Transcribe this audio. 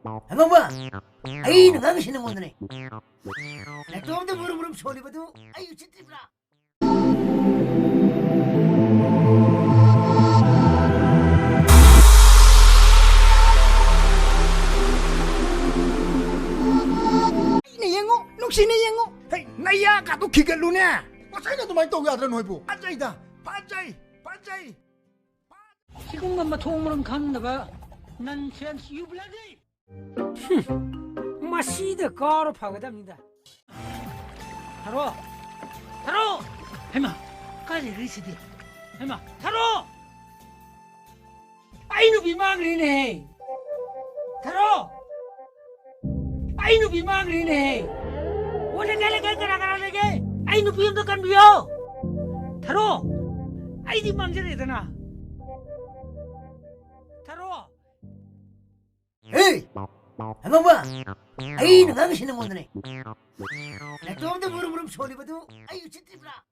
한번 아이 너가시는 분들이 좀더 무릎 소리봐도 아유 진짜구나. Sini yang Hey, naya ka tu kigal lu ne. Pasal na tumay tawag yatra no ibu. Pajay da. Pajay. 지금만 통으로 갔나봐. 난 센스 유블라디. 마시드 가로 파고답니다. 타로. 해마. 까지 리시디. 해마. 타로. 아이누 비망리네. 타로. 아이누 비망리네. 원래 나라게 아이누 비움도 간비요. 타로. 아이디 망전이잖아. 타로. 에이 한번 아이 너가시는 분들이 좀더 무릎 소리봐도 아유 진짜구나.